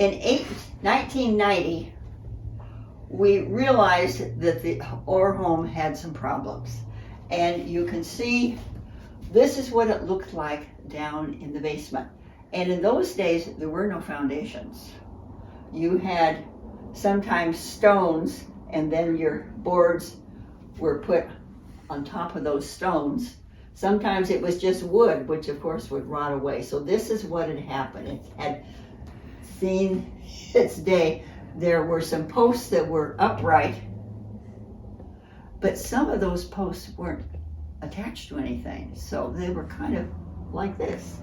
In 1990, we realized that the Orr home had some problems. And you can see, this is what it looked like down in the basement. And in those days, there were no foundations. You had sometimes stones, and then your boards were put on top of those stones. Sometimes it was just wood, which of course would rot away. So this is what had happened. It had seen its day. There were some posts that were upright, but some of those posts weren't attached to anything. So they were kind of like this.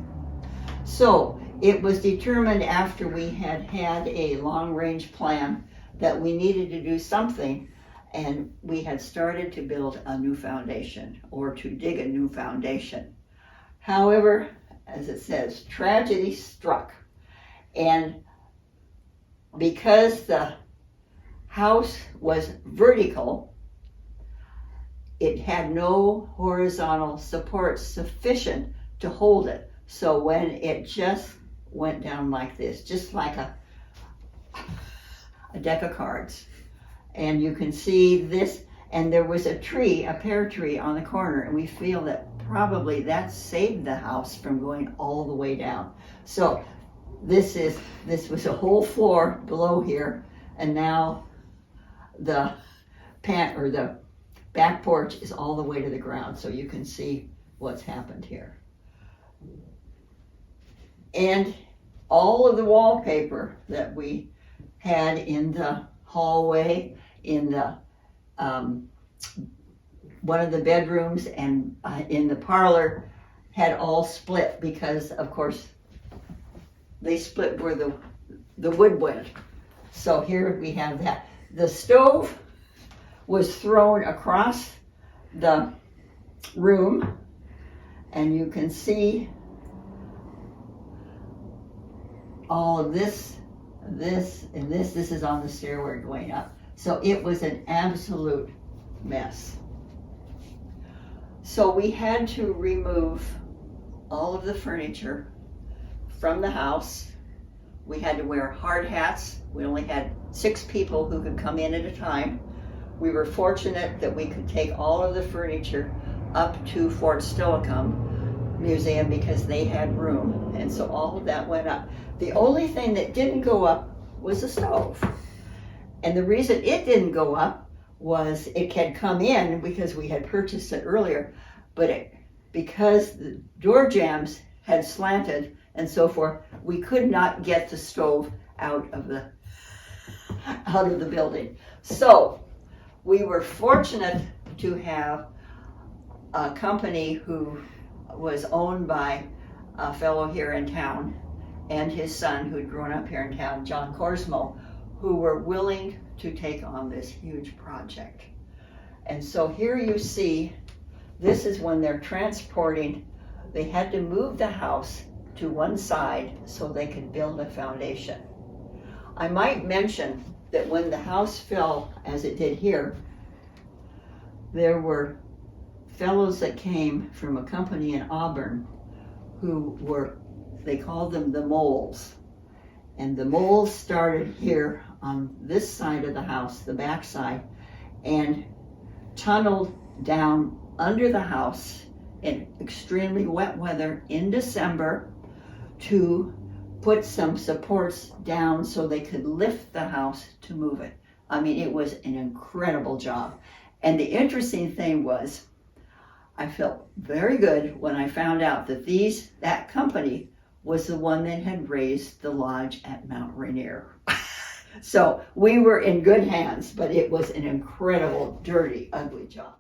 So it was determined after we had had a long-range plan that we needed to do something, and we had started to build a new foundation, or to dig a new foundation. However, as it says, tragedy struck. And because the house was vertical, it had no horizontal support sufficient to hold it. So when it just went down like this, just like a deck of cards, and you can see this, and there was a tree, a pear tree on the corner, and we feel that probably that saved the house from going all the way down. So this was a whole floor below here, and now the back porch is all the way to the ground, so you can see what's happened here. And all of the wallpaper that we had in the hallway, in the one of the bedrooms, and in the parlor had all split, because of course they split where the wood went. So here we have that. The stove was thrown across the room, and you can see all of this, and this is on the stairway going up. So it was an absolute mess. So we had to remove all of the furniture from the house. We had to wear hard hats. We only had 6 people who could come in at a time. We were fortunate that we could take all of the furniture up to Fort Steilacoom Museum because they had room, and so all of that went up. The only thing that didn't go up was the stove. And the reason it didn't go up was it had come in because we had purchased it earlier, but because the door jambs had slanted and so forth, we could not get the stove out of the building. So we were fortunate to have a company who was owned by a fellow here in town and his son who'd grown up here in town, John Korsmo, who were willing to take on this huge project. And so here you see, this is when they're transporting. They had to move the house to one side so they could build a foundation. I might mention that when the house fell, as it did here, there were fellows that came from a company in Auburn who were, they called them the moles. And the moles started here on this side of the house, the back side, and tunneled down under the house in extremely wet weather in December to put some supports down so they could lift the house to move it. I mean, it was an incredible job. And the interesting thing was, I felt very good when I found out that that company was the one that had raised the lodge at Mount Rainier. So we were in good hands, but it was an incredible, dirty, ugly job.